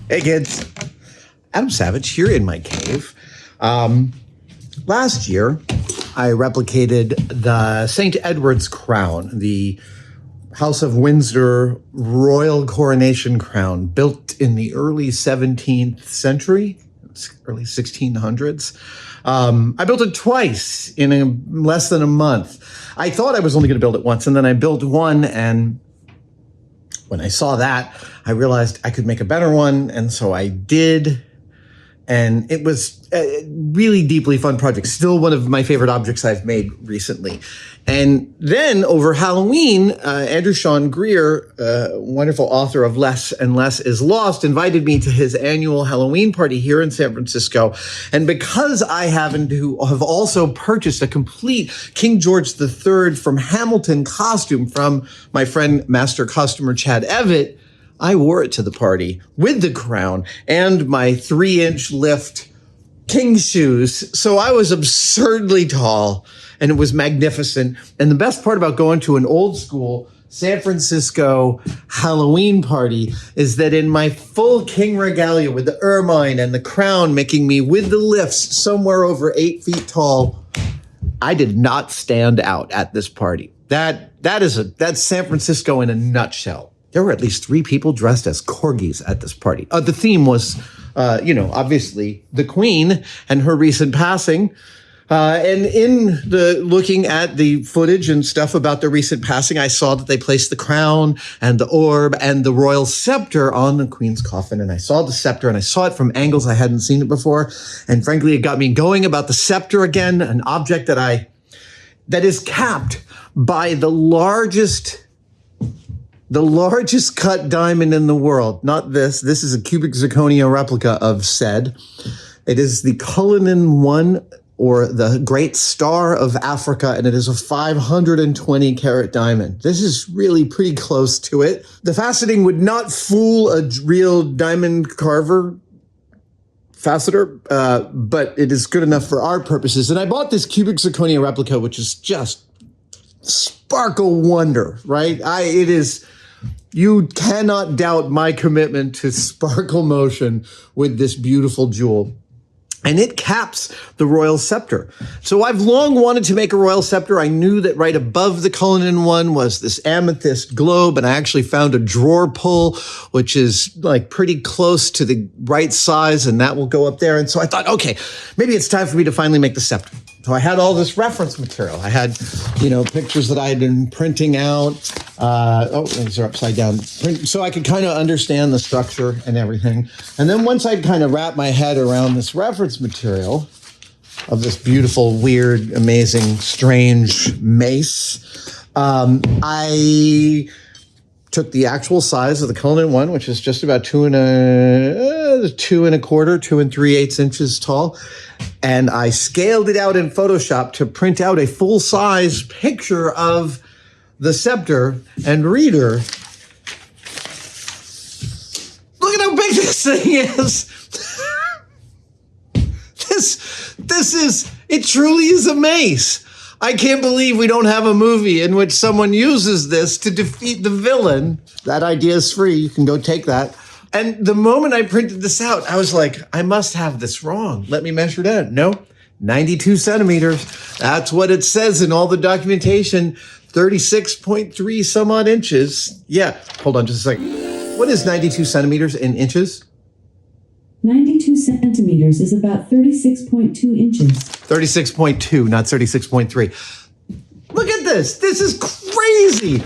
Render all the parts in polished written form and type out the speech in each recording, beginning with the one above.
Hey kids, Adam Savage here in my cave. Last year, I replicated the St. Edward's crown, the House of Windsor royal coronation crown, built in the early 17th century, early 1600s. I built it twice in less than a month. I thought I was only going to build it once, and then I built one, and when I saw that, I realized I could make a better one, and so I did. And it was a really deeply fun project. Still one of my favorite objects I've made recently. And then over Halloween, Andrew Sean Greer, wonderful author of Less and Less is Lost, invited me to his annual Halloween party here in San Francisco. And because I happen to have also purchased a complete King George III from Hamilton costume from my friend, master costumer Chad Evett, I wore it to the party with the crown and my 3-inch lift king shoes. So I was absurdly tall and it was magnificent. And the best part about going to an old school San Francisco Halloween party is that in my full king regalia with the ermine and the crown making me with the lifts somewhere over 8 feet tall, I did not stand out at this party. That's San Francisco in a nutshell. There were at least 3 people dressed as corgis at this party. The theme was, obviously the Queen and her recent passing. And in looking at the footage and stuff about the recent passing, I saw that they placed the crown and the orb and the royal scepter on the Queen's coffin. And I saw the scepter and I saw it from angles I hadn't seen it before. And frankly, it got me going about the scepter again, an object that is capped by the largest cut diamond in the world. Not this. This is a cubic zirconia replica of said. It is the Cullinan 1, or the Great Star of Africa, and it is a 520 carat diamond. This is really pretty close to it. The faceting would not fool a real diamond carver faceter, but it is good enough for our purposes. And I bought this cubic zirconia replica, which is just sparkle wonder, right? You cannot doubt my commitment to sparkle motion with this beautiful jewel. And it caps the royal scepter. So I've long wanted to make a royal scepter. I knew that right above the Cullinan one was this amethyst globe, and I actually found a drawer pull, which is like pretty close to the right size, and that will go up there. And so I thought, okay, maybe it's time for me to finally make the scepter. So I had all this reference material. I had, pictures that I had been printing out. These are upside down. So I could kind of understand the structure and everything. And then once I'd kind of wrapped my head around this reference material of this beautiful, weird, amazing, strange mace, I took the actual size of the Cullinan one, which is just about 2 3/8 inches tall. And I scaled it out in Photoshop to print out a full-size picture of the scepter. And reader, look at how big this thing is. It truly is a mace. I can't believe we don't have a movie in which someone uses this to defeat the villain. That idea is free. You can go take that. And the moment I printed this out, I was like, I must have this wrong. Let me measure it out. No, 92 centimeters. That's what it says in all the documentation. 36.3 some odd inches. Yeah, hold on just a second. What is 92 centimeters in inches? 92 centimeters is about 36.2 inches. 36.2, not 36.3. Look at this. This is crazy.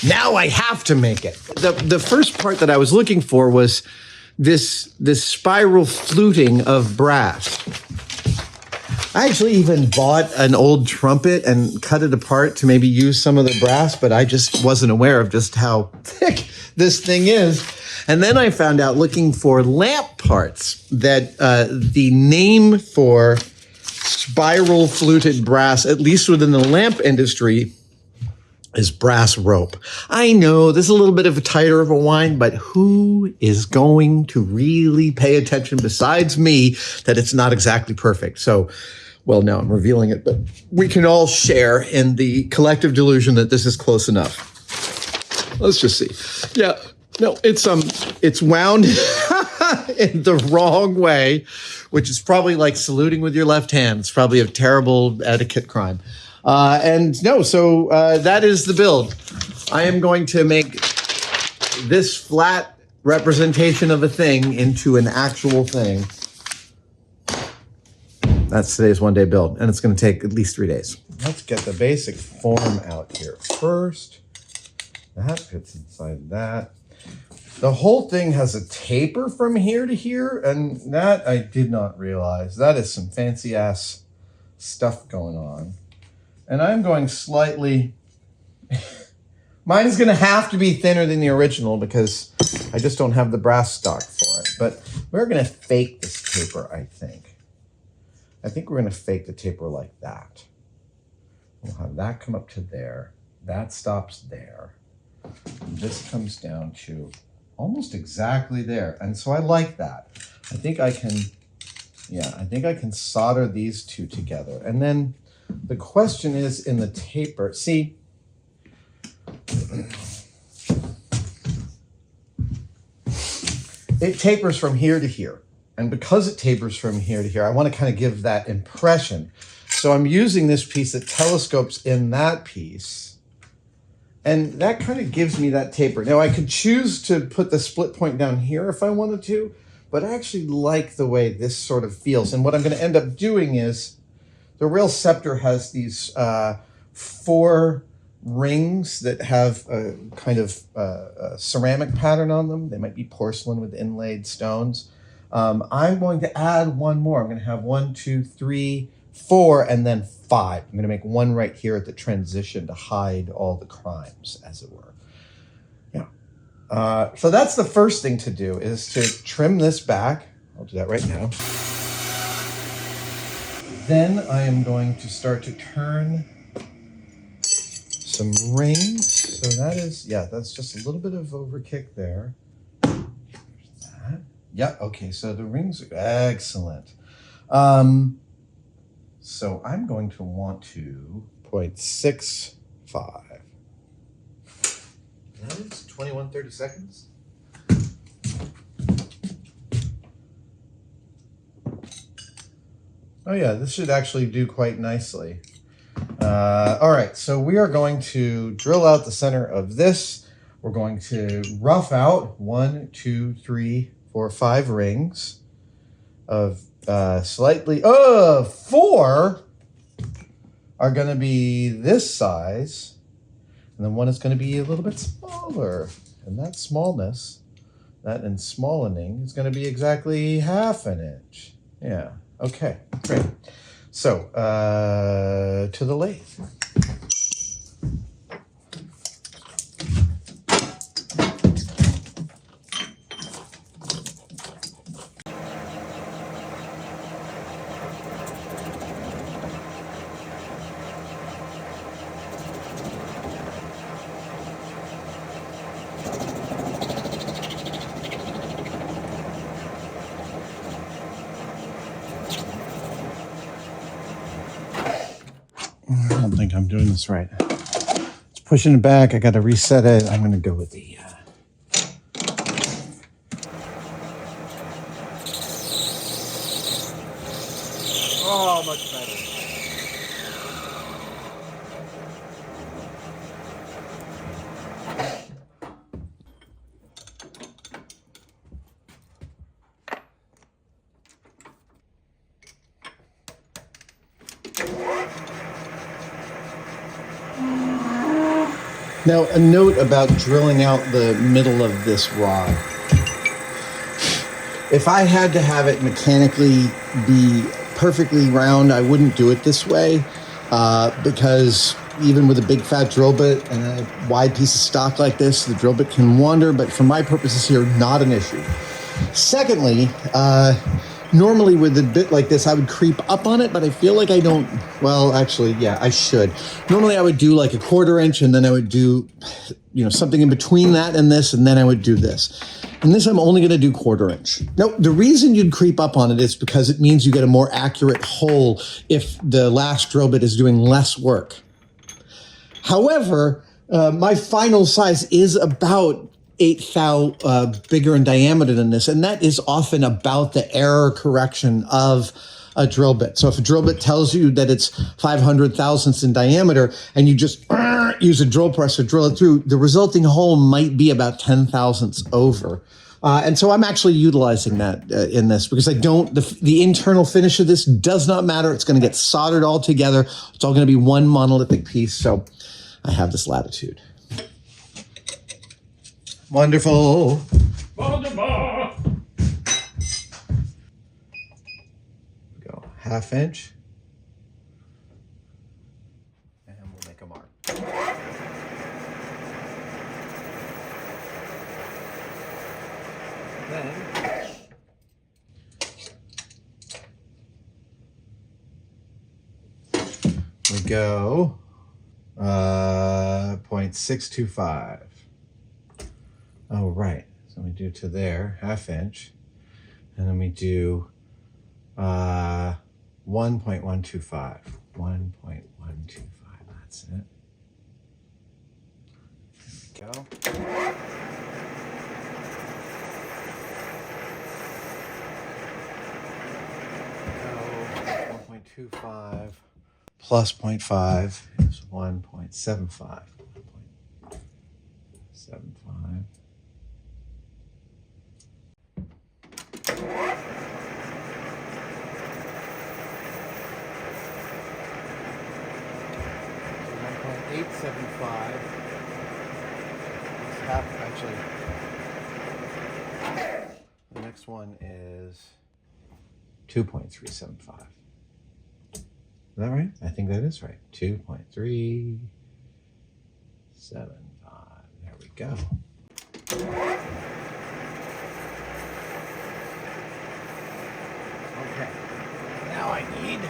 Now I have to make it. The first part that I was looking for was this spiral fluting of brass. I actually even bought an old trumpet and cut it apart to maybe use some of the brass, but I just wasn't aware of just how thick this thing is. And then I found out, looking for lamp parts, that the name for spiral fluted brass, at least within the lamp industry, is brass rope. I know this is a little bit of a tighter of a wind, but who is going to really pay attention besides me that it's not exactly perfect? So, well, now I'm revealing it, but we can all share in the collective delusion that this is close enough. Let's just see. Yeah. No, it's wound in the wrong way, which is probably like saluting with your left hand. It's probably a terrible etiquette crime. So that is the build. I am going to make this flat representation of a thing into an actual thing. That's today's one-day build, and it's going to take at least 3 days. Let's get the basic form out here first. That fits inside that. The whole thing has a taper from here to here, and that I did not realize. That is some fancy-ass stuff going on. And I'm going slightly... Mine is going to have to be thinner than the original because I just don't have the brass stock for it. But we're going to fake this taper, I think. I think we're going to fake the taper like that. We'll have that come up to there. That stops there. And this comes down to almost exactly there. And so I like that. I think I can solder these two together. And then the question is in the taper, see, it tapers from here to here. And because it tapers from here to here, I want to kind of give that impression. So I'm using this piece that telescopes in that piece. And that kind of gives me that taper. Now, I could choose to put the split point down here if I wanted to, but I actually like the way this sort of feels. And what I'm going to end up doing is, the real Sceptre has these 4 rings that have a kind of a ceramic pattern on them. They might be porcelain with inlaid stones. I'm going to add one more. I'm going to have 1, 2, 3, 4, and then 5. I'm going to make one right here at the transition to hide all the crimes, as it were. Yeah. So that's the first thing to do, is to trim this back. I'll do that right now. Then I am going to start to turn some rings. So that is, yeah, that's just a little bit of overkick there. There's that. Yeah, okay, so the rings are excellent. So I'm going to want to 0.65. That is 21/30 seconds. Oh yeah, this should actually do quite nicely. All right, so we are going to drill out the center of this. We're going to rough out 1, 2, 3, 4, 5 rings of slightly, 4 are going to be this size, and then one is going to be a little bit smaller. And that smallness, that ensmallening, is going to be exactly 1/2 inch. Yeah. Okay, great. So, to the lathe. I don't think I'm doing this right. It's pushing it back. I got to reset it. I'm going to go with the... Oh, much better. Now, a note about drilling out the middle of this rod. If I had to have it mechanically be perfectly round, I wouldn't do it this way because even with a big fat drill bit and a wide piece of stock like this, the drill bit can wander, but for my purposes here, not an issue. Secondly, normally with a bit like this, I would creep up on it, but I feel like I don't. Well, actually, yeah, I should. Normally I would do like a 1/4 inch, and then I would do, something in between that and this, and then I would do this. And this I'm only going to do 1/4 inch. Now, the reason you'd creep up on it is because it means you get a more accurate hole if the last drill bit is doing less work. However, my final size is about 8 thou bigger in diameter than this. And that is often about the error correction of a drill bit. So if a drill bit tells you that it's 500 thousandths in diameter and you just use a drill press to drill it through, the resulting hole might be about 10 thousandths over. And so I'm actually utilizing that in this because the internal finish of this does not matter. It's going to get soldered all together. It's all going to be one monolithic piece. So I have this latitude. Wonderful. Go 1/2 inch. And we'll make a mark. Then we go 0.625. Oh, right. So we do to there, 1/2 inch. And then we do 1.125. 1.125. That's it. There we go. 1.25 plus 0.5 is 1.75. 1.75. $1.875. It's half, actually. The next one is 2.375. Is that right? I think that is right. 2.375. There we go. Okay. Now I need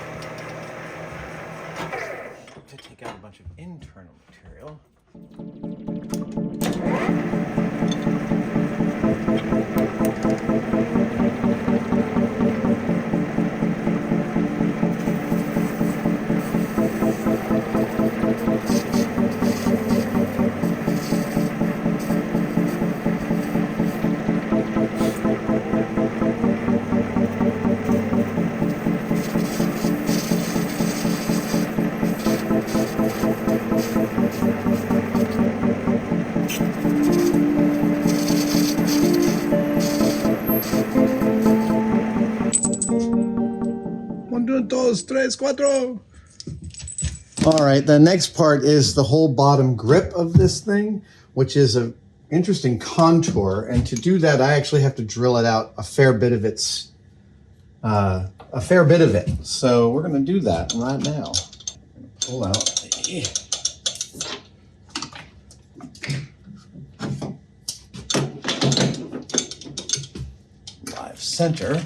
to take out a bunch of internal material. Dos, tres, cuatro. All right, the next part is the whole bottom grip of this thing, which is an interesting contour. And to do that, I actually have to drill it out a fair bit of it. So we're going to do that right now. Pull out the live center.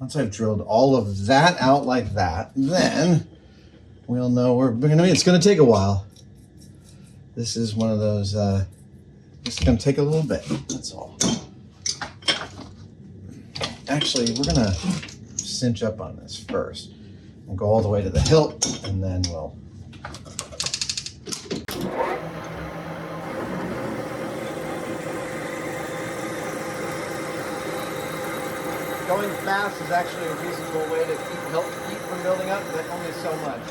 Once I've drilled all of that out like that, then we'll know where we're going to be. It's going to take a while. This is one of those, it's going to take a little bit. That's all. Actually, we're going to cinch up on this first and go all the way to the hilt, and then we'll. Going fast is actually a reasonable way to help keep from building up, but only so much.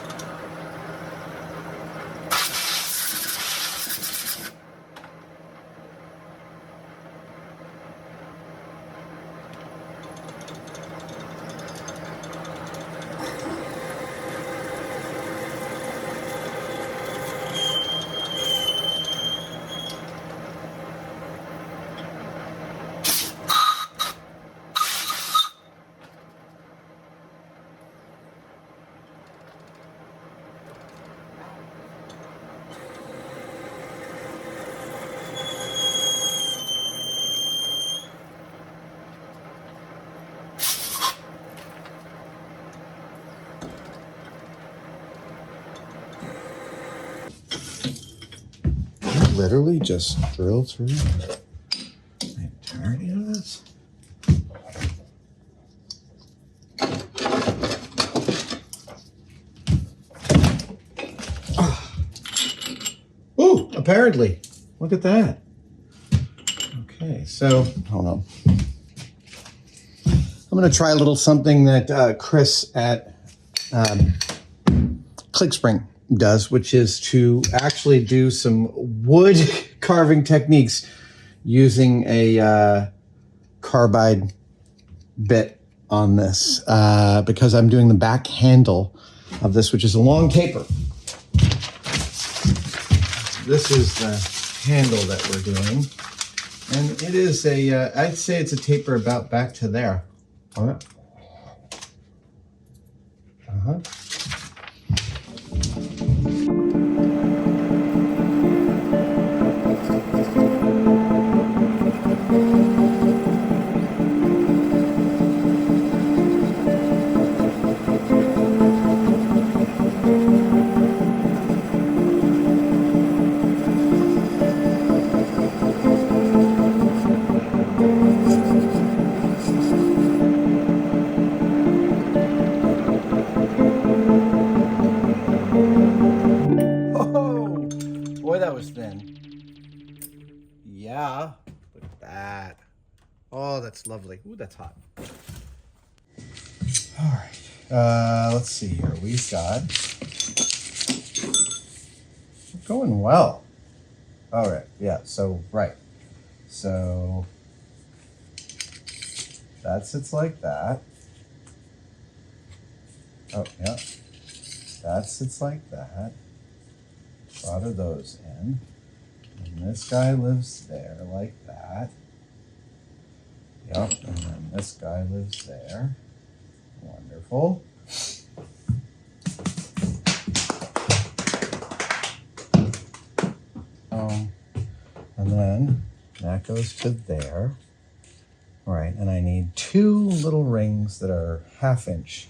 Literally just drill through the entirety of this. Ooh! apparently. Look at that. Okay, so hold on. I'm going to try a little something that Chris at ClickSpring does, which is to actually do some wood carving techniques using a carbide bit on this because I'm doing the back handle of this, which is a long taper. This is the handle that we're doing, and it is a I'd say it's a taper about back to there. Uh-huh. Boy, that was thin. Yeah, look at that. Oh, that's lovely. Ooh, that's hot. All right, let's see here. We've got, we're going well. All right, yeah, so, right. So, that sits like that. Oh, yeah. That sits like that. Solder those in. And this guy lives there like that. Yep, and then this guy lives there. Wonderful. And then that goes to there. All right, and I need two little rings that are 1/2 inch.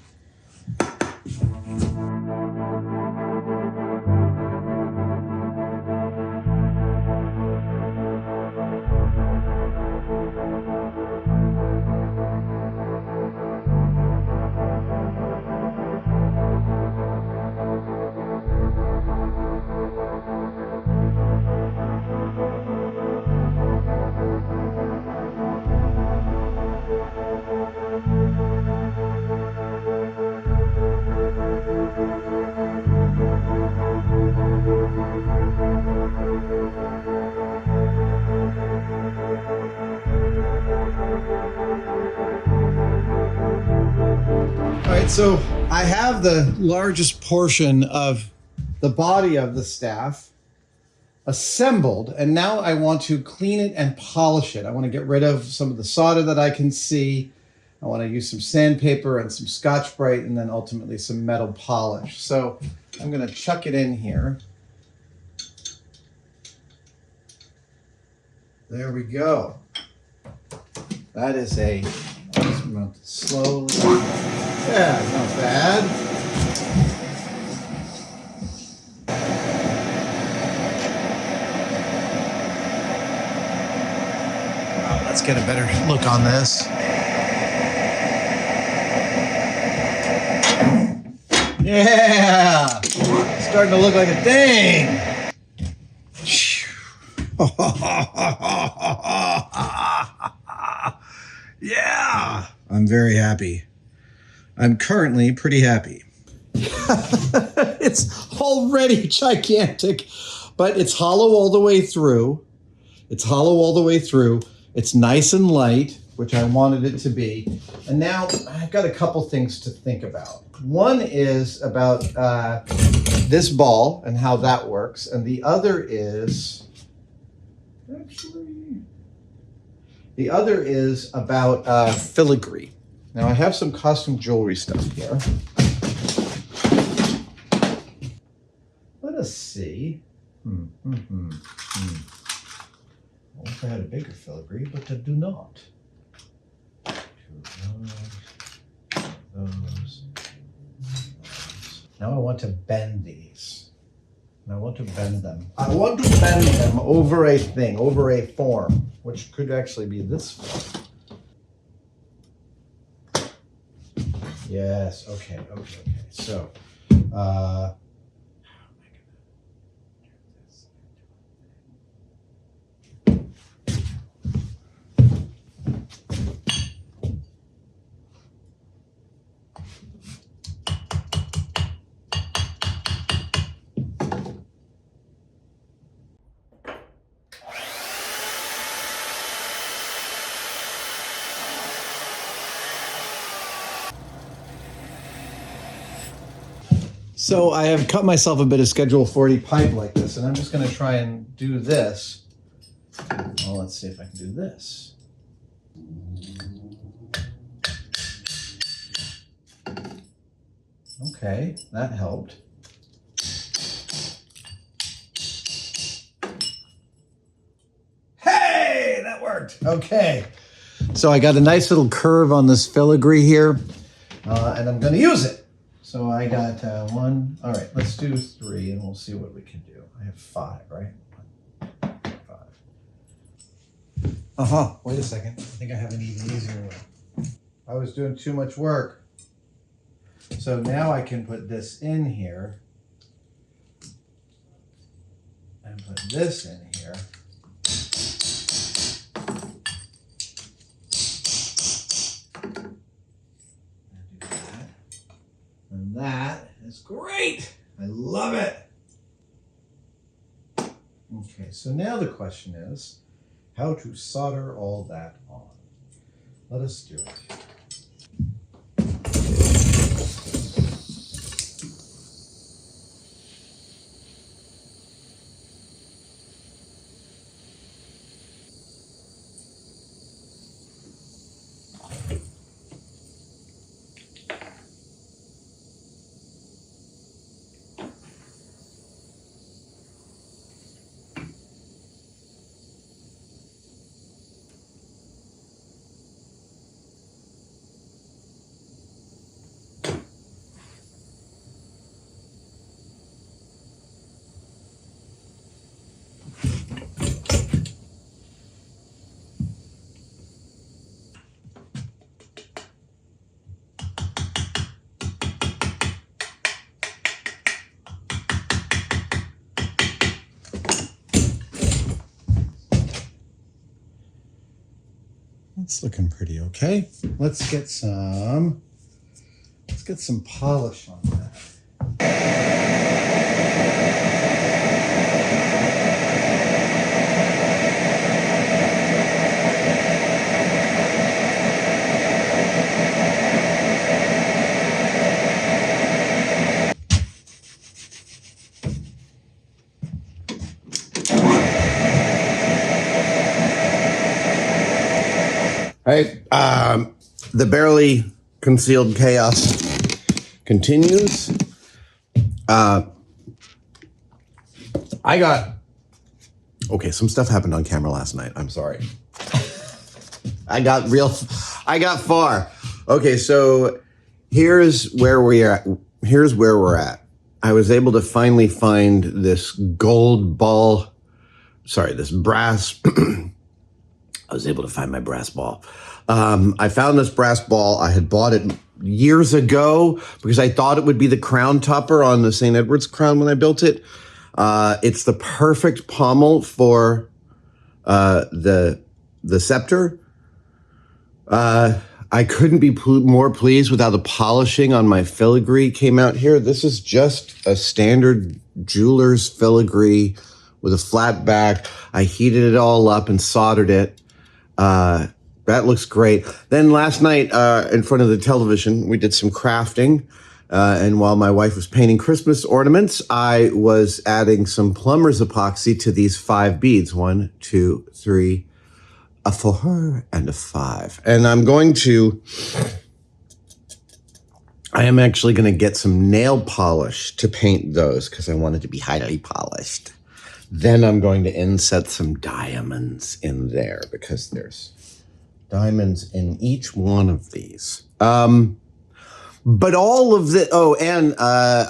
All right, so I have the largest portion of the body of the staff assembled, and now I want to clean it and polish it. I want to get rid of some of the solder that I can see. I want to use some sandpaper and some Scotch-Brite, and then ultimately some metal polish. So I'm going to chuck it in here. There we go. That is a, I'm going to slowly, yeah, not bad. Let's get a better look on this. Yeah, starting to look like a thing. Yeah, I'm very happy. I'm currently pretty happy. It's already gigantic, but it's hollow all the way through. It's hollow all the way through. It's nice and light, which I wanted it to be. And now I've got a couple things to think about. One is about this ball and how that works. And the other is, the other is about filigree. Now I have some custom jewelry stuff here. Let us see. I wish I had a bigger filigree, but I do not. Those. Now I want to bend these. And I want to bend them. I want to bend them over a thing, over a form, which could actually be this form. Yes, okay. So, So I have cut myself a bit of Schedule 40 pipe like this, and I'm just going to try and do this. Well, let's see if I can do this. Okay, that helped. Hey, that worked. Okay. So I got a nice little curve on this filigree here, and I'm going to use it. So I got one. All right, let's do 3, and we'll see what we can do. I have 5, right? 5. Wait a second. I think I have an even easier way. I was doing too much work. So now I can put this in here and put this in here. And do that. And that is great. I love it. Okay, so now the question is how to solder all that on. Let us do it. It's looking pretty okay. Let's get some polish on that. All right, the barely concealed chaos continues. Some stuff happened on camera last night. I'm sorry. I got far. Okay, so here's where we're at. I was able to finally find this this brass. I was able to find my brass ball. I found this brass ball. I had bought it years ago because I thought it would be the crown topper on the St. Edward's crown when I built it. It's the perfect pommel for the Sceptre. I couldn't be more pleased with how the polishing on my filigree came out here. This is just a standard jeweler's filigree with a flat back. I heated it all up and soldered it. That looks great. Then last night, in front of the television, we did some crafting. And while my wife was painting Christmas ornaments, I was adding some plumber's epoxy to these 5 beads. 1, 2, 3, a 4, and a 5. And I am actually going to get some nail polish to paint those because I want it to be highly polished. Then I'm going to inset some diamonds in there because there's diamonds in each one of these. But all of the,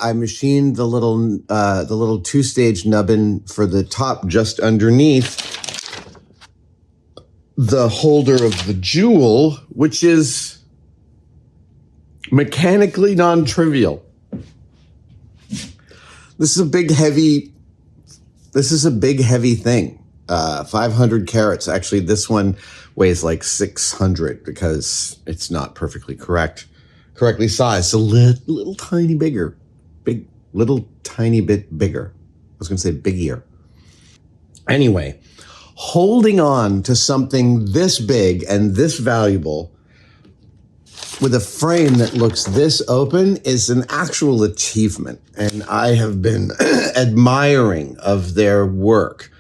I machined the little 2-stage nubbin for the top just underneath the holder of the jewel, which is mechanically non-trivial. This is a big, heavy thing. 500 carats. Actually, this one weighs like 600 because it's not perfectly correctly sized. A little tiny bit bigger. I was going to say bigger. Anyway, holding on to something this big and this valuable with a frame that looks this open is an actual achievement. And I have been admiring of their work.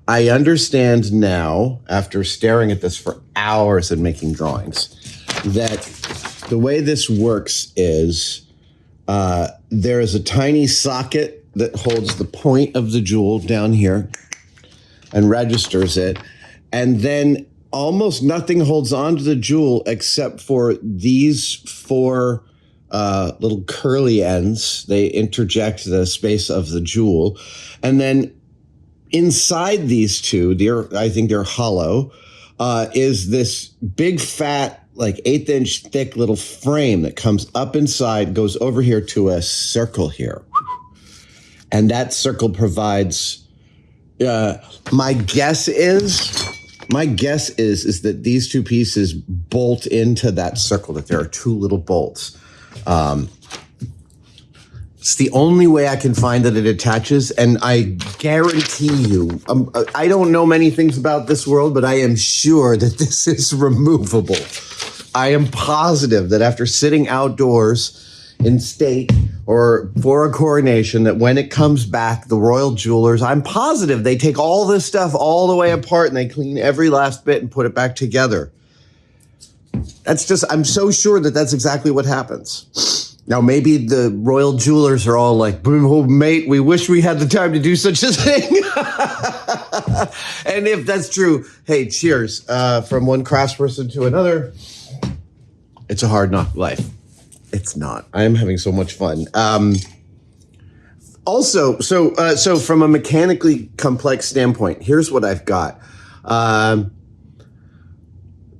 I understand now, after staring at this for hours and making drawings, that the way this works is there is a tiny socket that holds the point of the jewel down here and registers it. And then almost nothing holds on to the jewel except for these four little curly ends. They interject the space of the jewel. And then inside these two, I think they're hollow, is this big fat, like 1/8 inch thick little frame that comes up inside, goes over here to a circle here. And that circle provides, my guess is that these two pieces bolt into that circle, that there are two little bolts. It's the only way I can find that it attaches, and I guarantee you, I don't know many things about this world, but I am sure that this is removable. I am positive that after sitting outdoors in state or for a coronation, that when it comes back, the royal jewelers, I'm positive they take all this stuff all the way apart and they clean every last bit and put it back together. I'm so sure that that's exactly what happens. Now, maybe the royal jewelers are all like, oh, mate, we wish we had the time to do such a thing. And if that's true, hey, cheers from one craftsperson to another. It's a hard knock life. It's not. I am having so much fun. Also, so from a mechanically complex standpoint, here's what I've got.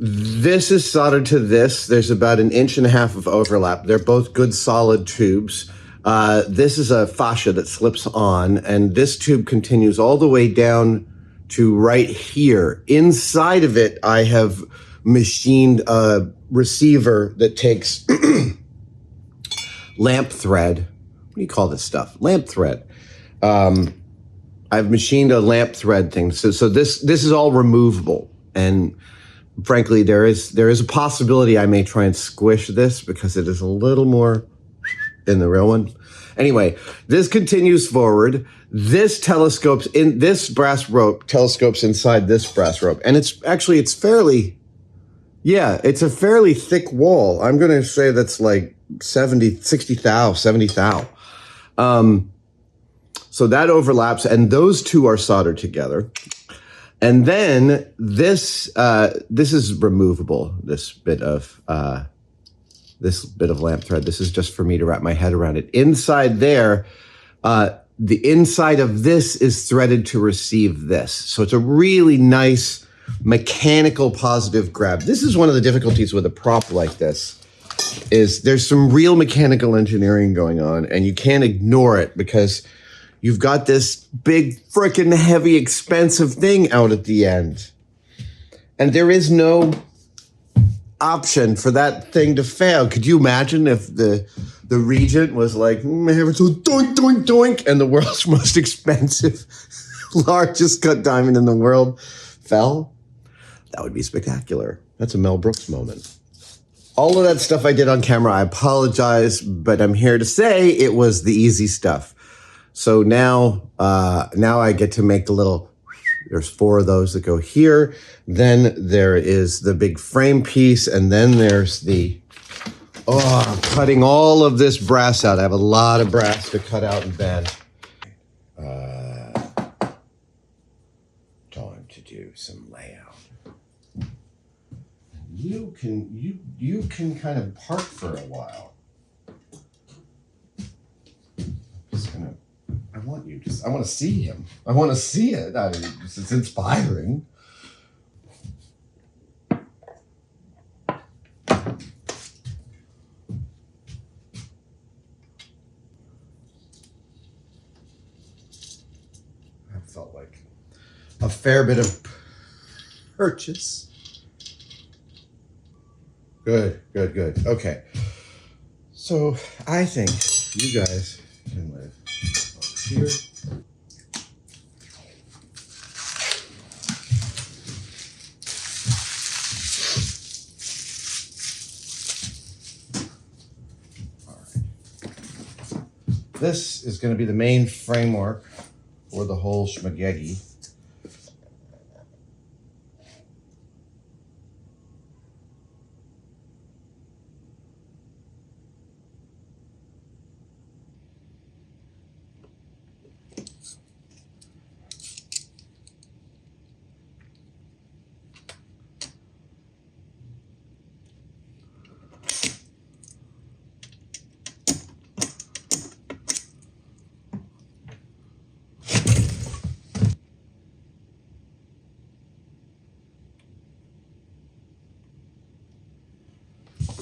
This is soldered to this. There's about 1.5 inches of overlap. They're both good solid tubes. This is a fascia that slips on, and this tube continues all the way down to right here. Inside of it, I have machined a receiver that takes lamp thread. What do you call this stuff? Lamp thread. I've machined a lamp thread thing. So this is all removable. And frankly, there is a possibility I may try and squish this because it is a little more than the real one. Anyway, this continues forward. This telescopes in this brass rope, telescopes inside this brass rope. And it's a fairly thick wall. I'm going to say that's like 60 thou, 70 thou. So that overlaps, and those two are soldered together. And then this is removable. This bit of lamp thread. This is just for me to wrap my head around it. Inside there, the inside of this is threaded to receive this. So it's a really nice mechanical positive grab. This is one of the difficulties with a prop like this. Is there's some real mechanical engineering going on, and you can't ignore it because you've got this big, frickin' heavy, expensive thing out at the end. And there is no option for that thing to fail. Could you imagine if the regent was like, have so doink, doink, doink, and the world's most expensive, largest cut diamond in the world fell? That would be spectacular. That's a Mel Brooks moment. All of that stuff I did on camera, I apologize, but I'm here to say it was the easy stuff. So now I get to make the little, there's 4 of those that go here. Then there is the big frame piece. And then there's I'm cutting all of this brass out. I have a lot of brass to cut out and bend. Time to do some layout. You can kind of park for a while. I want to see him. I want to see it. I mean, it's inspiring. That felt like a fair bit of purchase. Good. Okay. So I think you guys can live here. this is going to be the main framework for the whole schmagegi.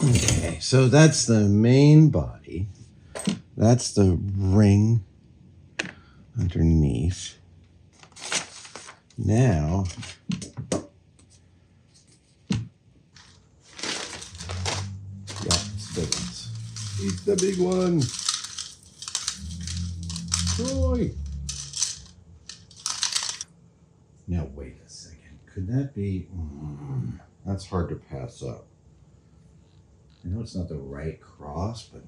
Okay, so that's the main body. That's the ring underneath. Now, yeah, it's the big ones. Eat the big one. Boy. Now, wait a second. Could that be? That's hard to pass up. I know it's not the right cross, but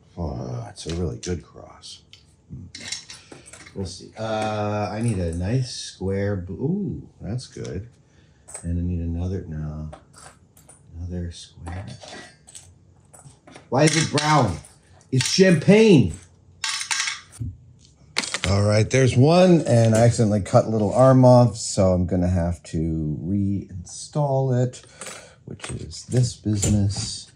it's a really good cross. We'll see. I need a nice square. Ooh, that's good. And I need another square. Why is it brown? It's champagne. All right, there's one, and I accidentally cut a little arm off, so I'm gonna have to reinstall it, which is this business.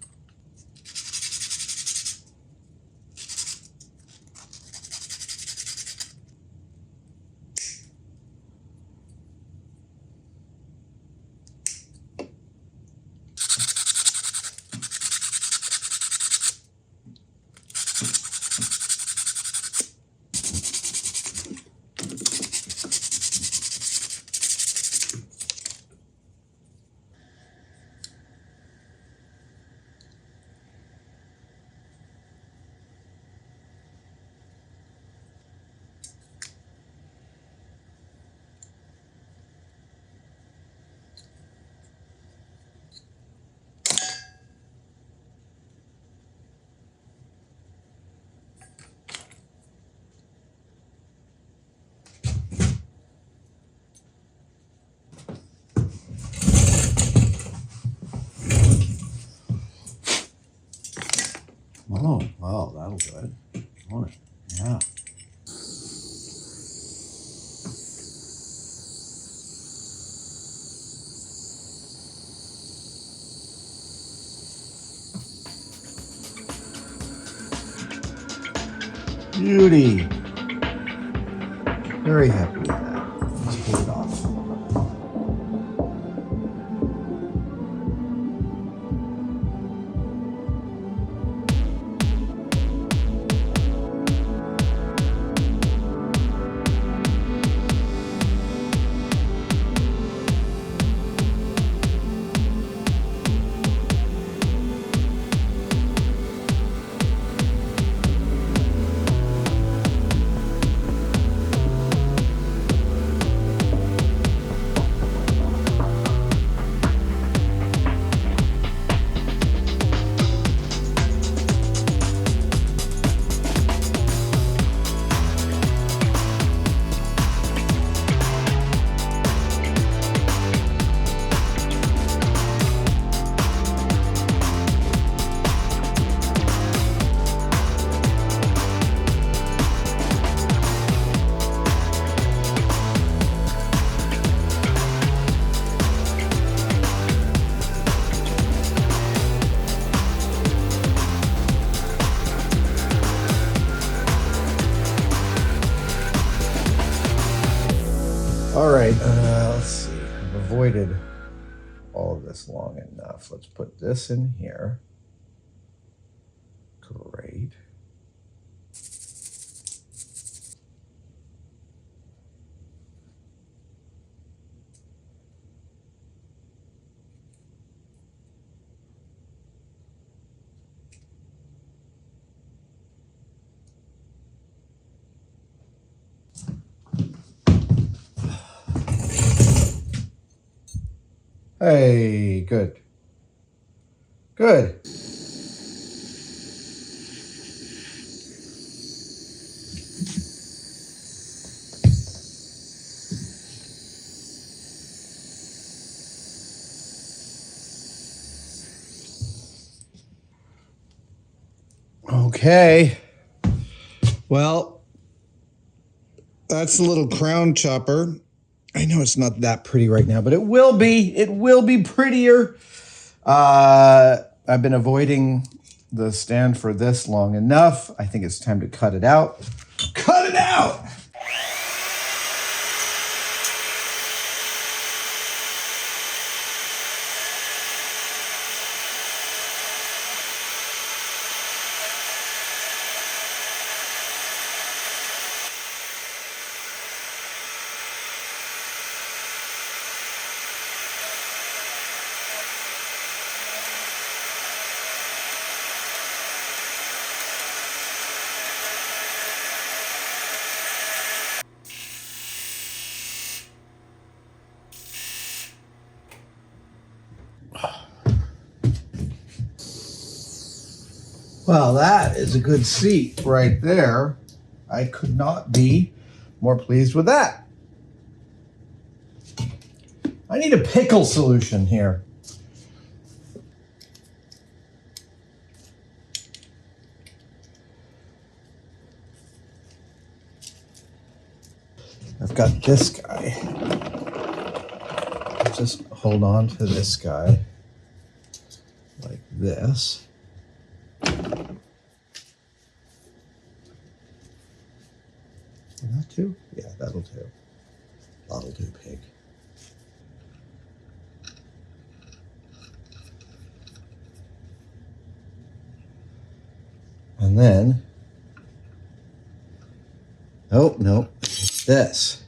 Oh, well, that'll do it. Want it? Yeah. Beauty. Very happy with that. Let's pull it off. All right, let's see. I've avoided all of this long enough. Let's put this in here. Great. Hey, good. Good. Okay. Well, that's the little crown chopper. I know it's not that pretty right now, but it will be. It will be prettier. I've been avoiding the stand for this long enough. I think it's time to cut it out. Cut it out! Well, that is a good seat right there. I could not be more pleased with that. I need a pickle solution here. I've got this guy. I'll just hold on to this guy like this. That too? Yeah, that'll do. That'll do, pig. And then, oh, no, it's this.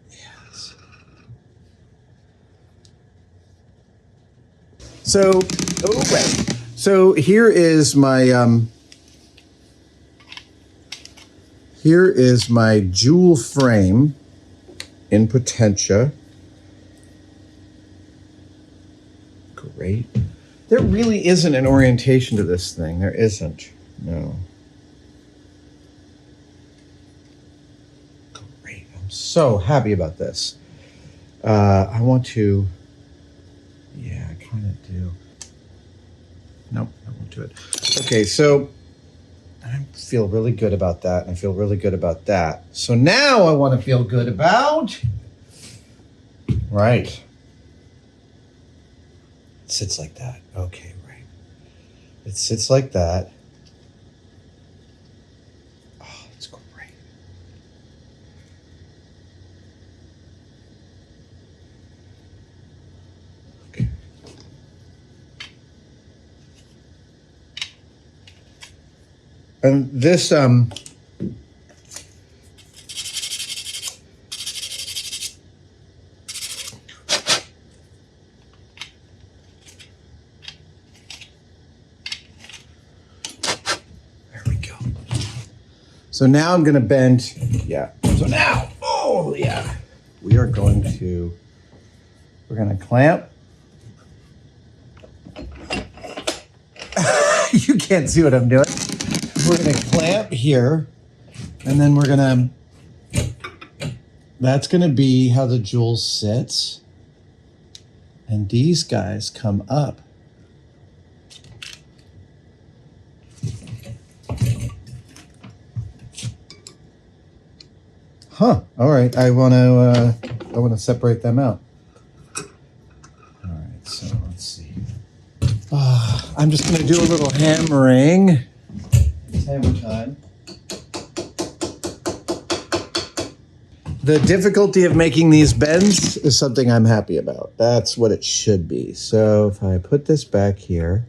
Yes. So, oh, wait. So here is my jewel frame in Potentia. Great. There really isn't an orientation to this thing. There isn't. No. Great. I'm so happy about this. I want to. Yeah, I kind of do. Nope, I won't do it. Okay, so I feel really good about that, and I feel really good about that. So now I want to feel good about, right. It sits like that. Okay, right. It sits like that. Oh, it's great. Okay. And this, there we go. So now I'm going to bend, yeah. So now, oh yeah, we're going to clamp. You can't see what I'm doing. We're going to clamp here, and then we're going to, that's going to be how the jewel sits. And these guys come up. Huh, all right, I want to separate them out. All right, so let's see. I'm just going to do a little hammering. It's hammer time. The difficulty of making these bends is something I'm happy about. That's what it should be. So if I put this back here.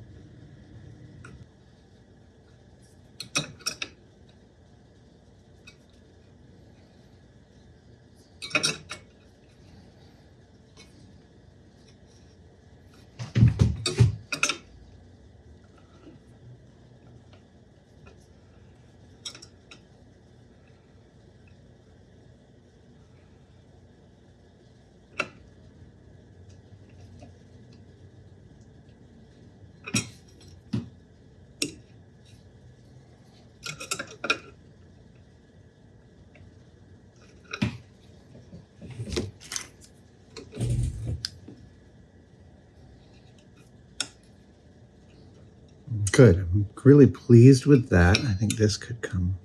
Good. I'm really pleased with that. I think this could come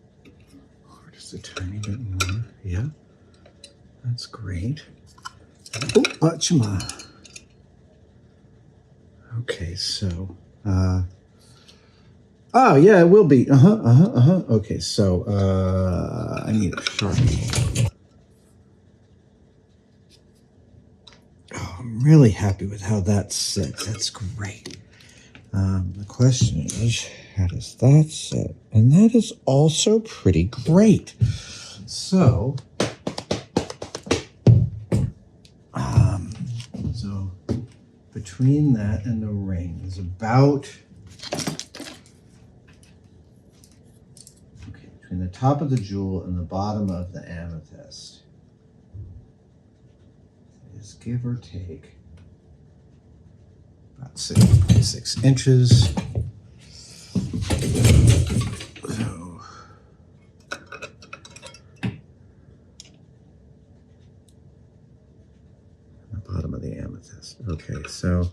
over just a tiny bit more. Yeah, that's great. Oh, achma. Okay, so, oh yeah, it will be. Okay, so, I need a Sharpie. Oh, I'm really happy with how that sits. That's great. The question is, how does that sit? And that is also pretty great. So, so between that and the ring is about, okay, between the top of the jewel and the bottom of the amethyst is give or take about 6.6 inches. So, the bottom of the amethyst. Okay, so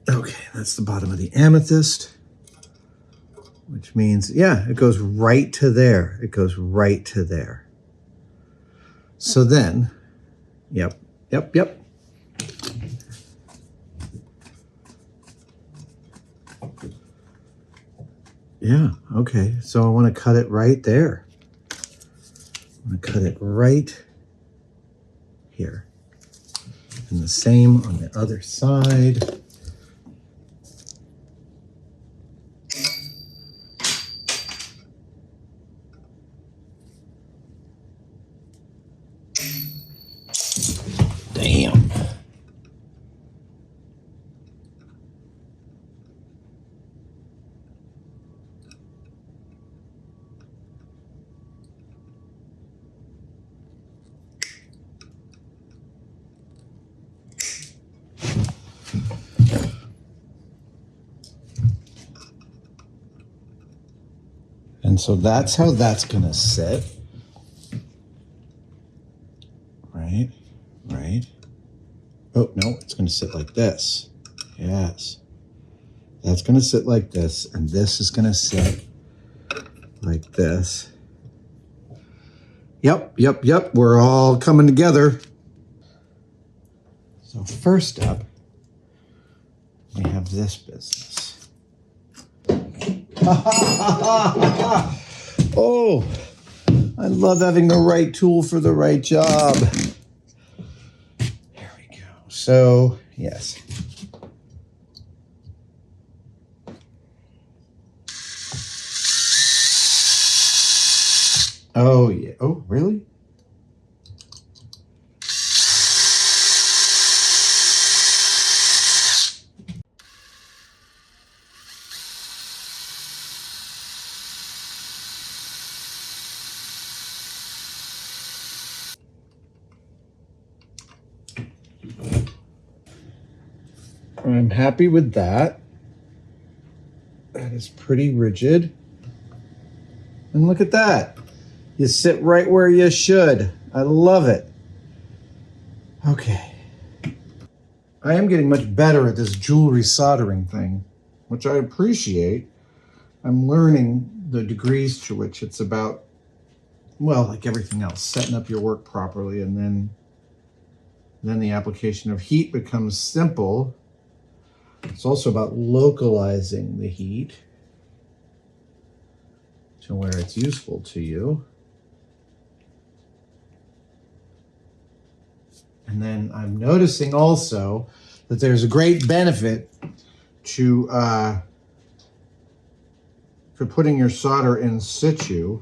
okay, that's the bottom of the amethyst, which means, yeah, it goes right to there. It goes right to there. So then, yep. Yeah, okay, so I want to cut it right there. I'm going to cut it right here. And the same on the other side. Damn. And so that's how that's going to sit. Right. Oh, no, it's going to sit like this. Yes. That's going to sit like this, and this is going to sit like this. Yep. We're all coming together. So first up, we have this business. Oh, I love having the right tool for the right job. There we go. So, yes. Oh, yeah. Oh, really? I'm happy with that. That is pretty rigid. And look at that. You sit right where you should. I love it. Okay. I am getting much better at this jewelry soldering thing, which I appreciate. I'm learning the degrees to which it's about, well, like everything else, setting up your work properly, and then the application of heat becomes simple. It's also about localizing the heat to where it's useful to you. And then I'm noticing also that there's a great benefit to for putting your solder in situ.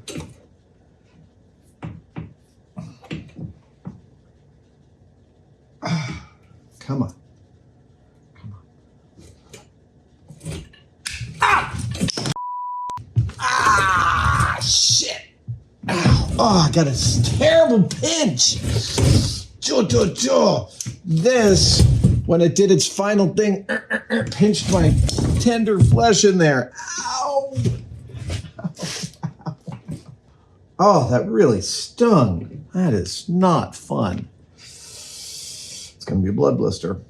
Come on. Shit. Ow. Oh, I got a terrible pinch. This when it did its final thing, pinched my tender flesh in there. Ow! Oh, that really stung. That is not fun. It's going to be a blood blister.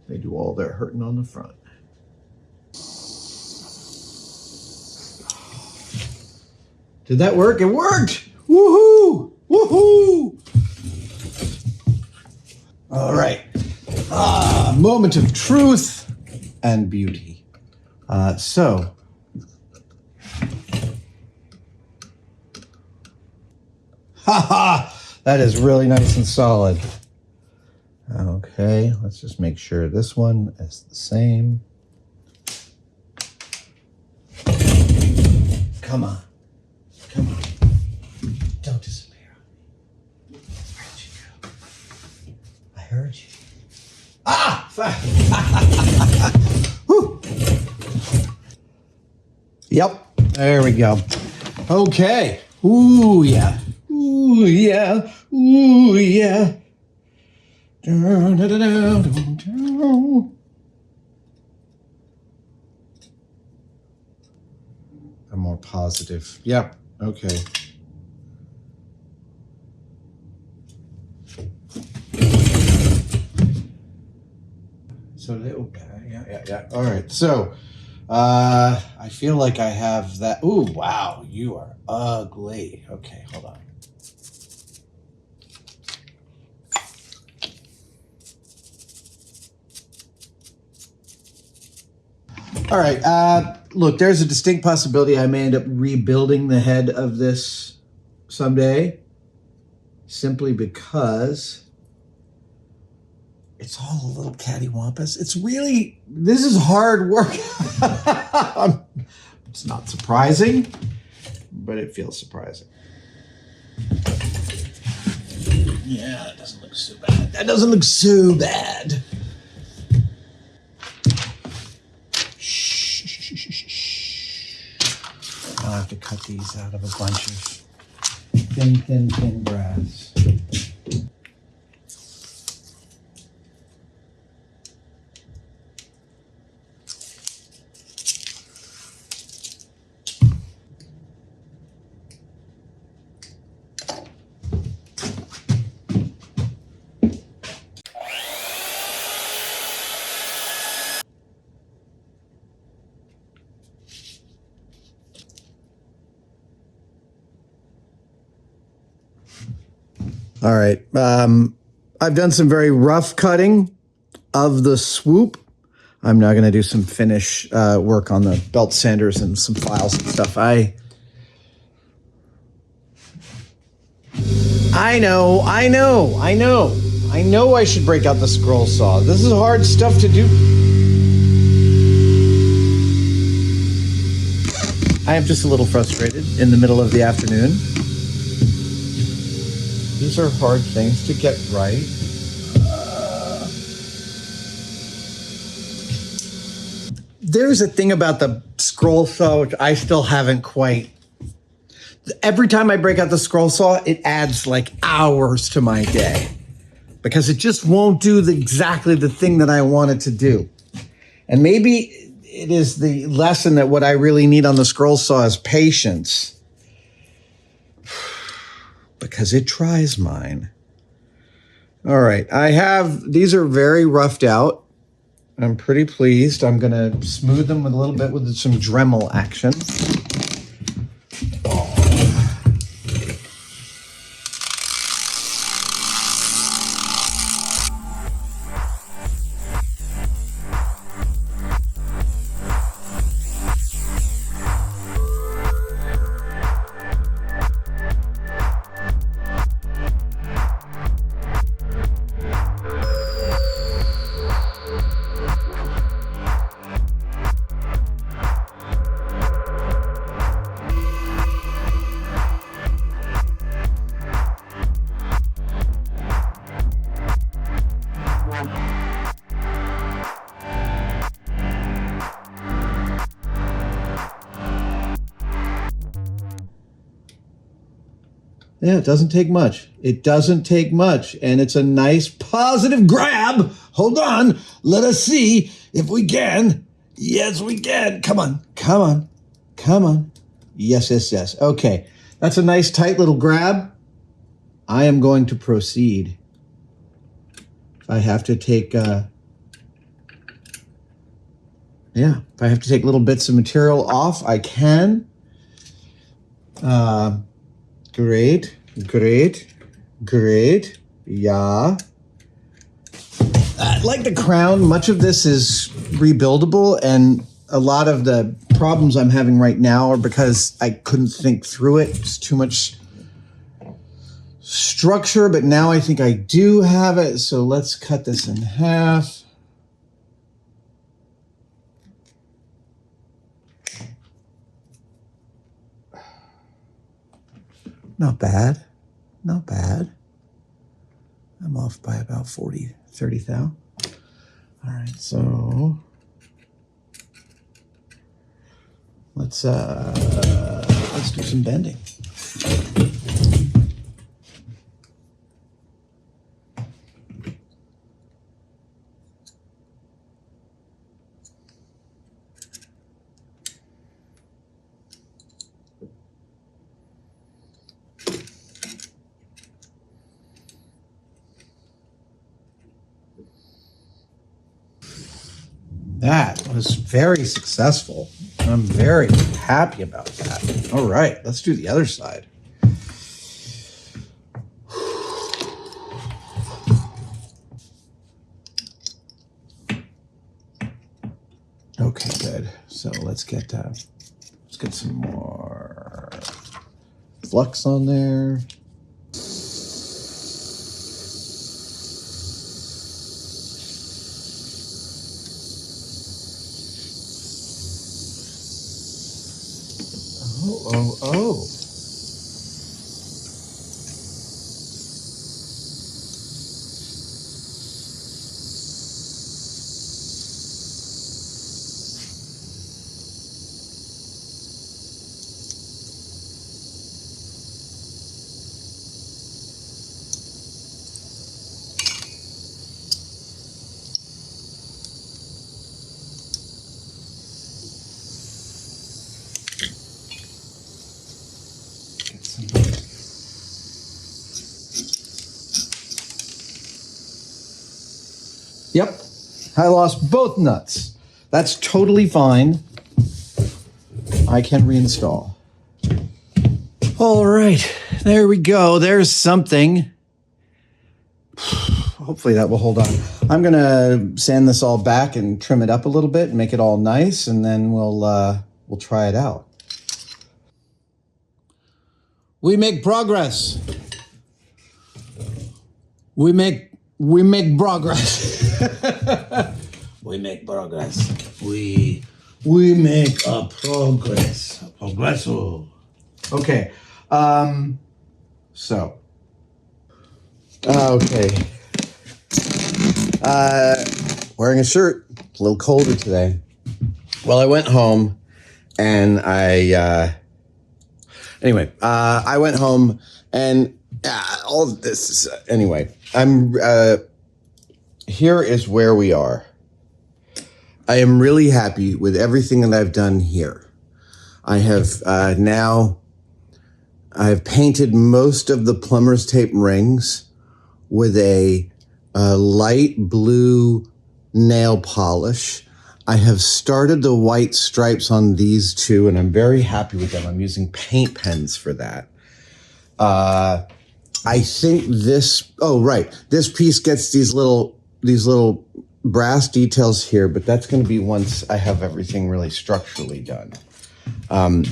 They do all their hurting on the front. Did that work? It worked! Woohoo! Woohoo! All right. Moment of truth and beauty. So, that is really nice and solid. Okay, let's just make sure this one is the same. Come on. Come on. Don't disappear on me. Where'd you go? I heard you. Ah! Whew. Yep. There we go. Okay. Ooh, yeah. Ooh, yeah. Ooh, yeah. I'm more positive. Yep. Okay. So yeah. All right. So I feel like I have that. Ooh, wow. You are ugly. Okay, hold on. All right. Look, there's a distinct possibility I may end up rebuilding the head of this someday, simply because it's all a little cattywampus. It's really, this is hard work. It's not surprising, but it feels surprising. Yeah, that doesn't look so bad. That doesn't look so bad. I'll have to cut these out of a bunch of thin grass. All right. I've done some very rough cutting of the swoop. I'm now going to do some finish work on the belt sanders and some files and stuff. I know I should break out the scroll saw. This is hard stuff to do. I am just a little frustrated in the middle of the afternoon. These are hard things to get right. There's a thing about the scroll saw which I still haven't quite. Every time I break out the scroll saw, it adds like hours to my day because it just won't do exactly the thing that I want it to do. And maybe it is the lesson that what I really need on the scroll saw is patience. Because it tries mine. All right, these are very roughed out. I'm pretty pleased. I'm gonna smooth them with a little bit with some Dremel action. Yeah, it doesn't take much. It doesn't take much. And it's a nice positive grab. Hold on. Let us see if we can. Yes, we can. Come on. Come on. Come on. Yes, yes, yes. Okay. That's a nice tight little grab. I am going to proceed. If I have to take, if I have to take little bits of material off, I can. Great, great, great. Yeah. Like the crown, much of this is rebuildable, and a lot of the problems I'm having right now are because I couldn't think through it. It's too much structure, but now I think I do have it. So let's cut this in half. Not bad. Not bad. I'm off by about 40, 30 thou. All right, so let's do some bending. That was very successful. I'm very happy about that. All right, let's do the other side. Okay, good. So let's get some more flux on there. Oh. Yep, I lost both nuts. That's totally fine. I can reinstall. All right, there we go. There's something. Hopefully that will hold on. I'm gonna sand this all back and trim it up a little bit and make it all nice, and then we'll try it out. We make progress. We make progress. We make progress. We make a progress. Progresso. Okay. So. Okay. Wearing a shirt. A little colder today. Well, I went home and I went home and all of this is, anyway, here is where we are. I am really happy with everything that I've done here. I have I've painted most of the plumber's tape rings with a light blue nail polish. I have started the white stripes on these two, and I'm very happy with them. I'm using paint pens for that. I think this, this piece gets these little brass details here, but that's going to be once I have everything really structurally done.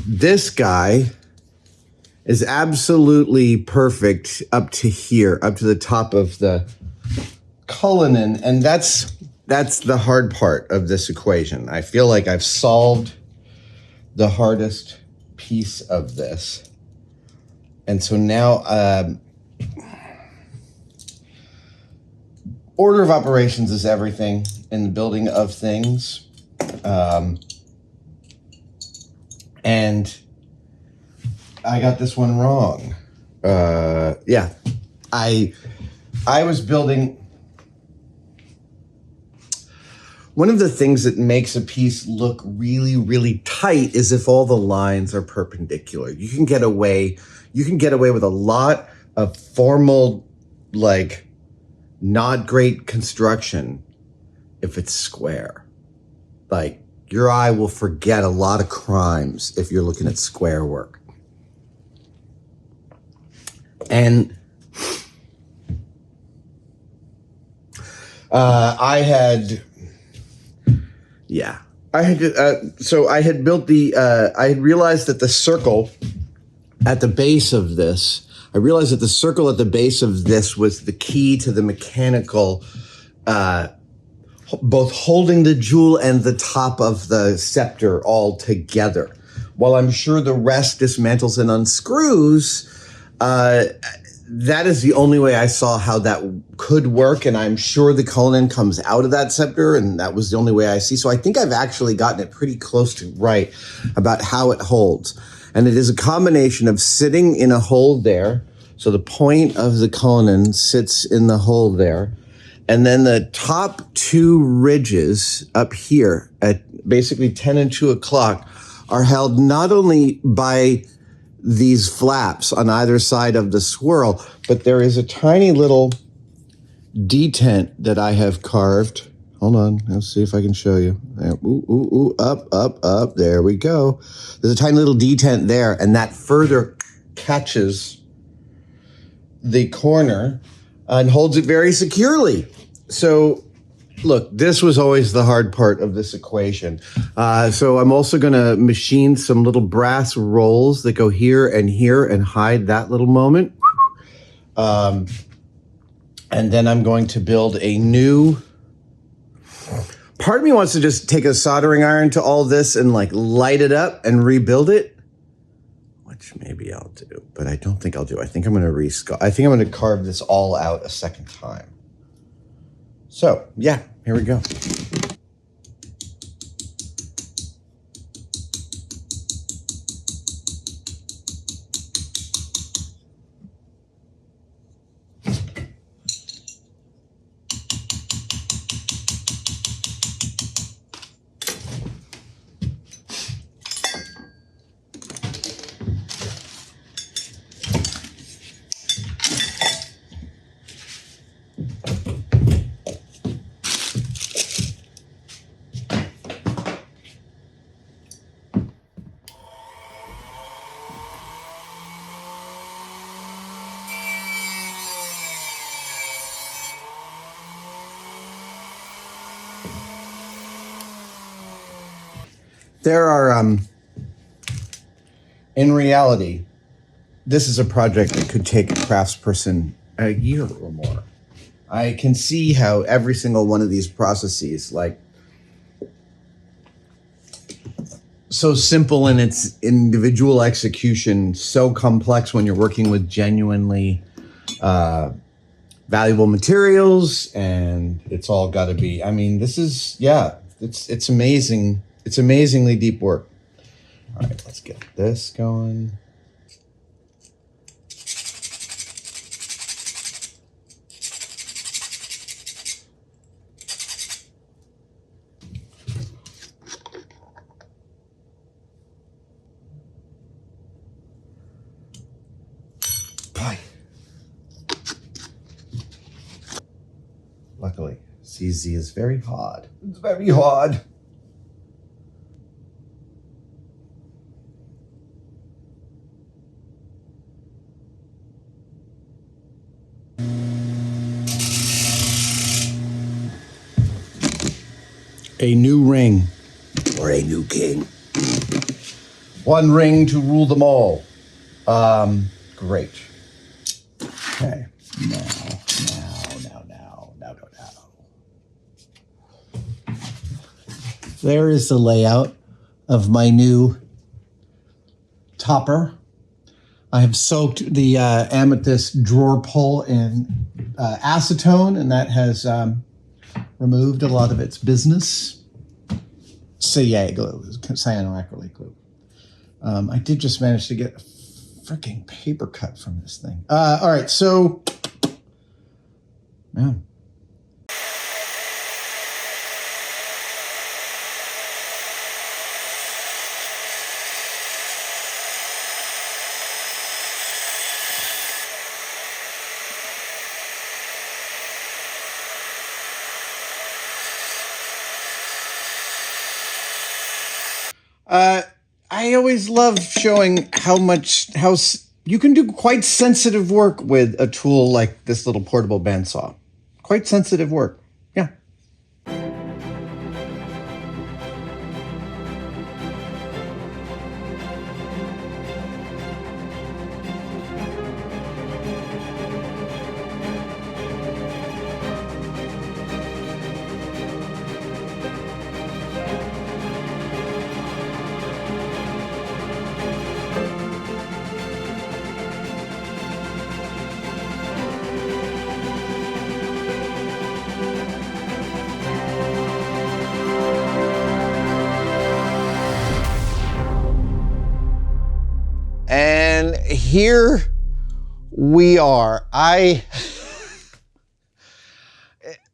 This guy is absolutely perfect up to here, up to the top of the cullinan, and that's the hard part of this equation. I feel like I've solved the hardest piece of this. And so now, order of operations is everything in the building of things. And I got this one wrong. Yeah, I was building. One of the things that makes a piece look really, really tight is if all the lines are perpendicular. You can get away with a lot of formal, like, not great construction if it's square. Like, your eye will forget a lot of crimes if you're looking at square work. And I had built I had realized that the circle at the base of this, was the key to the mechanical, both holding the jewel and the top of the scepter all together. While I'm sure the rest dismantles and unscrews, that is the only way I saw how that could work, and I'm sure the cullinan comes out of that scepter, and that was the only way I see. So I think I've actually gotten it pretty close to right about how it holds. And it is a combination of sitting in a hole there, so the point of the cullinan sits in the hole there, and then the top two ridges up here at basically 10 and 2 o'clock are held not only by these flaps on either side of the swirl, but there is a tiny little detent that I have carved. Hold on, let's see if I can show you. Up, there we go. There's a tiny little detent there, and that further catches the corner and holds it very securely. So look, this was always the hard part of this equation. So I'm also going to machine some little brass rolls that go here and hide that little moment. And then I'm going to build a new... Part of me wants to just take a soldering iron to all this and like light it up and rebuild it, which maybe I'll do, but I don't think I'll do. I think I'm going to carve this all out a second time. So yeah, here we go. There are, in reality, this is a project that could take a craftsperson a year or more. I can see how every single one of these processes, like, so simple in its individual execution, so complex when you're working with genuinely valuable materials, and it's all got to be, I mean, this is, yeah, it's amazing. It's amazingly deep work. All right, let's get this going. Bye. Luckily, CZ is very hard. It's very hard. A new ring, or a new king. One ring to rule them all. Great. Okay, now. There is the layout of my new topper. I have soaked the amethyst drawer pull in acetone, and that has removed a lot of its business. Cyanoacrylate glue. I did just manage to get freaking paper cut from this thing. All right, so, yeah. I always love showing how you can do quite sensitive work with a tool like this little portable bandsaw. Quite sensitive work. Yeah. And here we are.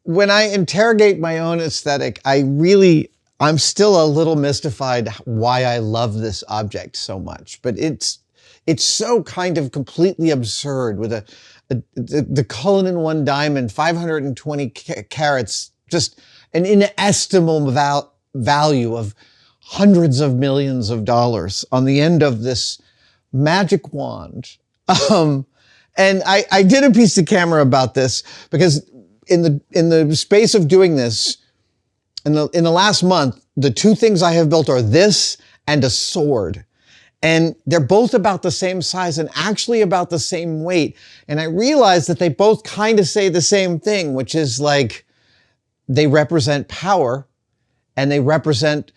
When I interrogate my own aesthetic, I'm still a little mystified why I love this object so much. But it's so kind of completely absurd with the Cullinan 1 diamond, 520 carats, just an inestimable value of hundreds of millions of dollars on the end of this magic wand. And I did a piece of camera about this because in the space of doing this, in the last month, the two things I have built are this and a sword. And they're both about the same size and actually about the same weight. And I realized that they both kind of say the same thing, which is like they represent power and they represent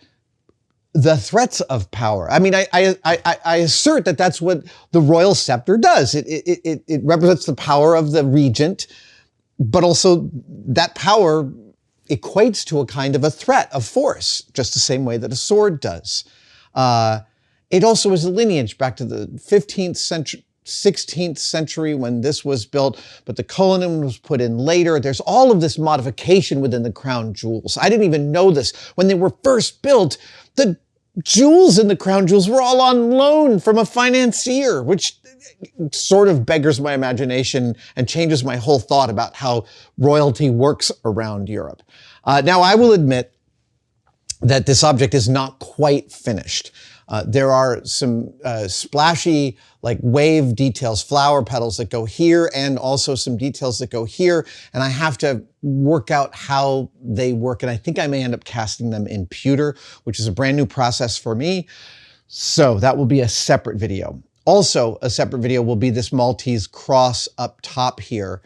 the threats of power. I mean, I assert that that's what the royal scepter does. It represents the power of the regent, but also that power equates to a kind of a threat of force, just the same way that a sword does. It also is a lineage back to the 15th century, 16th century when this was built, but the Cullinan was put in later. There's all of this modification within the crown jewels. I didn't even know this. When they were first built, the jewels in the crown jewels were all on loan from a financier, which sort of beggars my imagination and changes my whole thought about how royalty works around Europe. Now, I will admit that this object is not quite finished. There are some splashy, like wave details, flower petals that go here, and also some details that go here. And I have to work out how they work. And I think I may end up casting them in pewter, which is a brand new process for me. So that will be a separate video. Also, a separate video will be this Maltese cross up top here.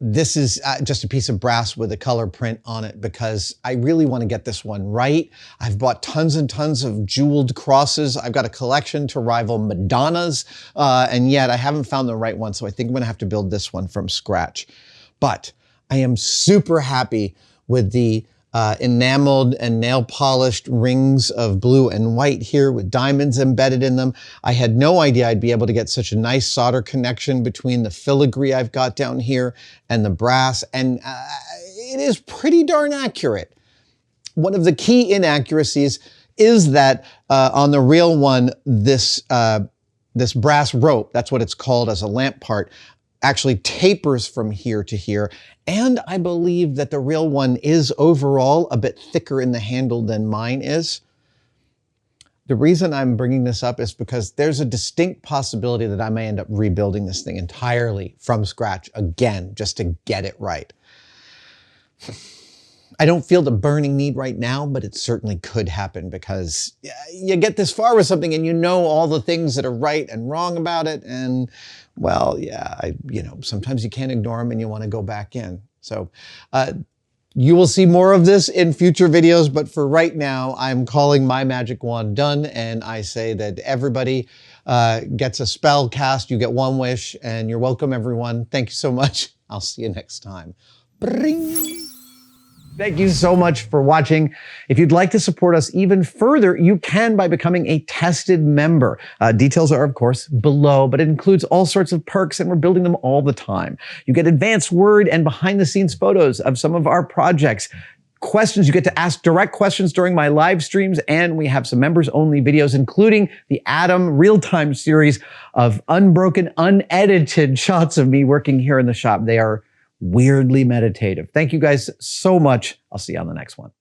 This is just a piece of brass with a color print on it because I really want to get this one right. I've bought tons and tons of jeweled crosses. I've got a collection to rival Madonna's, and yet I haven't found the right one, so I think I'm going to have to build this one from scratch. But I am super happy with the enameled and nail polished rings of blue and white here with diamonds embedded in them. I had no idea I'd be able to get such a nice solder connection between the filigree I've got down here and the brass, and it is pretty darn accurate. One of the key inaccuracies is that on the real one, this brass rope, that's what it's called as a lamp part, actually tapers from here to here. And I believe that the real one is overall a bit thicker in the handle than mine is. The reason I'm bringing this up is because there's a distinct possibility that I may end up rebuilding this thing entirely from scratch again, just to get it right. I don't feel the burning need right now, but it certainly could happen because you get this far with something and you know all the things that are right and wrong about it. And well, yeah, sometimes you can't ignore them and you want to go back in. So you will see more of this in future videos, but for right now, I'm calling my magic wand done. And I say that everybody gets a spell cast, you get one wish, and you're welcome, everyone. Thank you so much. I'll see you next time. Bring. Thank you so much for watching. If you'd like to support us even further, you can by becoming a tested member. Details are, of course, below, but it includes all sorts of perks, and we're building them all the time. You get advanced word and behind-the-scenes photos of some of our projects. Questions, you get to ask direct questions during my live streams, and we have some members-only videos, including the Adam real-time series of unbroken, unedited shots of me working here in the shop. They are weirdly meditative. Thank you guys so much. I'll see you on the next one.